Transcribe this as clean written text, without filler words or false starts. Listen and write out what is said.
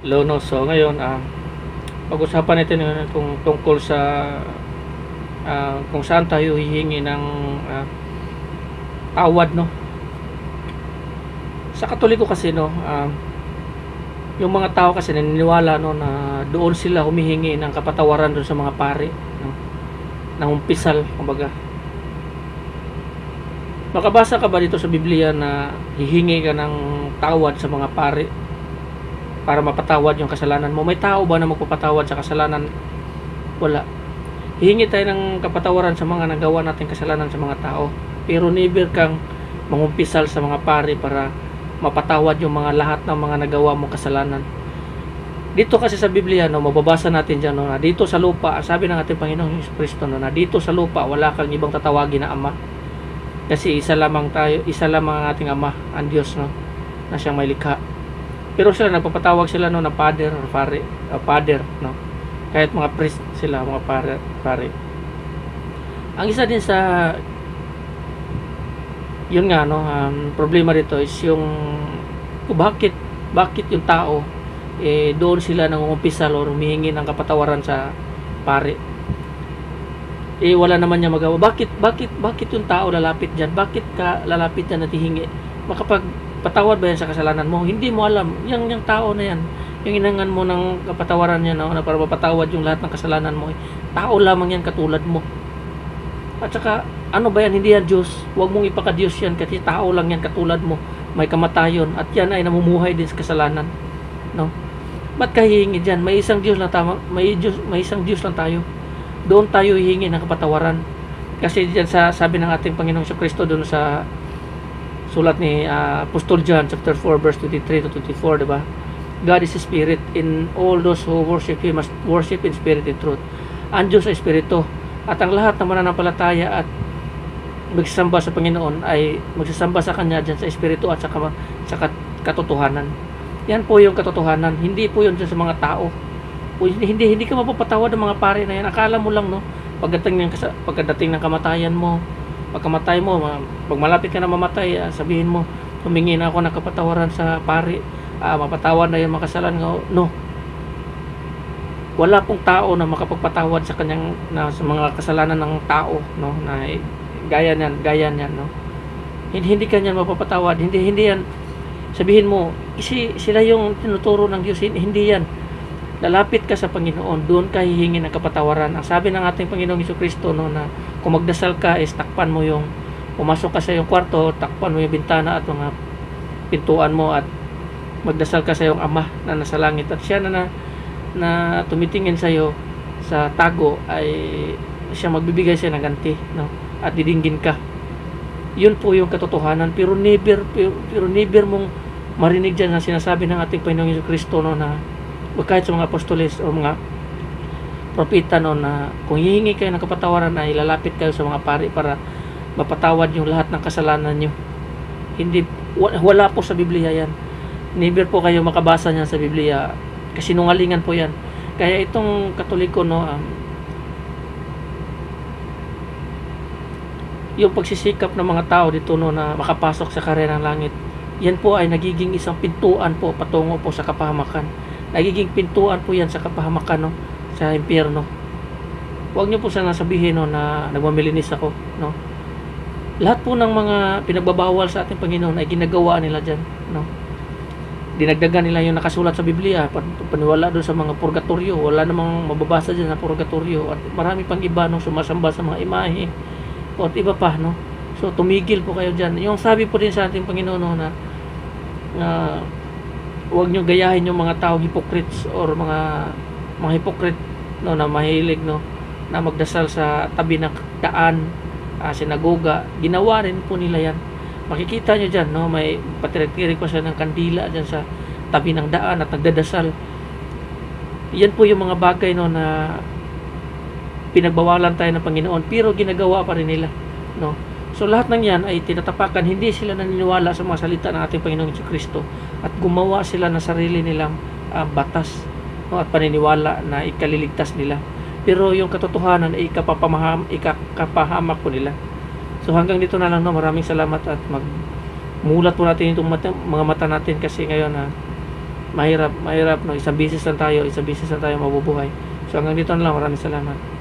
Lono. So ngayon, pag-usapan natin ngayon kung tungkol sa kung saan tayo hihingi ng tawad, no. Sa Katoliko kasi, no, yung mga tao kasi naniniwala, no, na doon sila humihingi ng kapatawaran doon sa mga pari, no, ng umpisal, kumbaga. Makabasa ka ba dito sa Biblia na hihingi ka ng tawad sa mga pari para mapatawad yung kasalanan mo? May tao ba na magpapatawad sa kasalanan? Wala. Hihingi tayo ng kapatawaran sa mga nagawa nating kasalanan sa mga tao, pero never kang mangumpisal sa mga pari para mapatawad yung mga lahat ng mga nagawa mong kasalanan. Dito kasi sa Biblia, no, mababasa natin dyan, no, na dito sa lupa, sabi ng ating Panginoong Hesus Kristo, no, na dito sa lupa wala kang ibang tatawagin na ama, kasi isa lamang tayo, isa lamang ang ating Ama, ang Diyos, no, na siyang may likha. Pero sila nagpapatawag sila, no, na Father or Father, no, kahit mga priest sila, mga pare. Ang isa din sa yun nga, no, problema dito is yung bakit yung tao doon sila nangungumpisal o humihingi ng kapatawaran sa pare. Wala naman niya magawa. Bakit yung tao lalapit diyan? Bakit ka lalapit diyan at hihingi? Makapagpatawad ba yan sa kasalanan mo? Hindi mo alam. Yung tao na yan, yung inangan mo ng kapatawaran niya, no, na para mapatawad yung lahat ng kasalanan mo, tao lamang yan katulad mo. At saka, ano ba yan? Hindi yan Diyos. Huwag mong ipaka-Diyos yan kasi tao lang yan katulad mo. May kamatayon at yan ay namumuhay din sa kasalanan, no? Ba't ka hihingi dyan? May isang Diyos lang tama. May isang Diyos lang tayo. Doon tayo hihingi ng kapatawaran. Kasi diyan sa sabi ng ating Panginoong Kristo doon sa sulat ni Apostol John chapter 4 verse 23 to 24, di ba? God is a spirit, in all those who worship Him must worship in spirit and truth. Ang Diyos ay espiritu, at ang lahat ng mananampalataya at magsasamba sa Panginoon ay magsasamba sa Kanya diyan sa espiritu at sa katotohanan. Yan po yung katotohanan, hindi po yun sa mga tao. Hindi ka mapapatawad ng mga pare na yan. Akala mo lang, no, pagdating ng kamatayan mo, pagkamatay mo, pag malapit ka na mamatay, sabihin mo, humingi na ako ng kapatawaran sa pare, mapatawad na yung makasalanan ko. No, wala pong tao na makapagpatawad sa kanyang sa mga kasalanan ng tao, no, na gaya niyan, no. Hindi kanya mapapatawad. Hindi yan. Sabihin mo, sila yung tinuturo ng Diyos. Hindi yan. Lalapit ka sa Panginoon, doon ka hihingi ng kapatawaran. Ang sabi ng ating Panginoong Jesucristo, no, na kung magdasal ka, takpan mo yung, pumasok ka sa iyong kwarto, takpan mo yung bintana at mga pintuan mo at magdasal ka sa iyong Ama na nasa langit. At siya na tumitingin sa iyo sa tago ay siya magbibigay siya ng ganti, no, at didinggin ka. Yun po yung katotohanan. Pero never mong marinig dyan na sinasabi ng ating Panginoong Jesucristo, no, na kahit sa mga apostoles o mga propeta, no, na kung hihingi kayo ng kapatawaran ay lalapit kayo sa mga pari para mapatawad yung lahat ng kasalanan nyo. Wala po sa Biblia yan. Never po kayo makabasa niyan sa Biblia. Kasinungalingan po yan. Kaya itong Katoliko, no, yung pagsisikap ng mga tao dito, no, na makapasok sa karera ng langit, yan po ay nagiging isang pintuan po patungo po sa kapahamakan. Nagiging pintuan po yan sa kapahamakan, no, sa impyerno. Huwag niyo po sana sabihin, no, na nagmamilinis ako, no. Lahat po ng mga pinagbabawal sa ating Panginoon ay ginagawa nila dyan, no. Dinagdagan nila yung nakasulat sa Biblia, paniwala doon sa mga purgatorio. Wala namang mababasa dyan na purgatorio. At marami pang iba, no, sumasamba sa mga imahe o at iba pa, no. So tumigil po kayo dyan. Yung sabi po din sa ating Panginoon, no, na huwag nyo gayahin yung mga tao hypocrites or mga hypocrite, no, na mahilig, no, na magdasal sa tabi ng daan, sinagoga. Ginawa rin po nila yan. Makikita nyo dyan, no, may patirik-tirik pa siya ng kandila dyan sa tabi ng daan at nagdadasal. Yan po yung mga bagay, no, na pinagbawalan tayo ng Panginoon pero ginagawa pa rin nila, no. So lahat ng yan ay tinatapakan. Hindi sila naniniwala sa mga salita ng ating Panginoong Jesucristo at gumawa sila ng sarili nilang batas, no, at paniniwala na ikaliligtas nila. Pero yung katotohanan ay ikapahamak po nila. So hanggang dito na lang, no. Maraming salamat at magmulat po natin itong mga mata natin kasi ngayon mahirap no, isang beses lang tayo mabubuhay. So hanggang dito na lang, maraming salamat.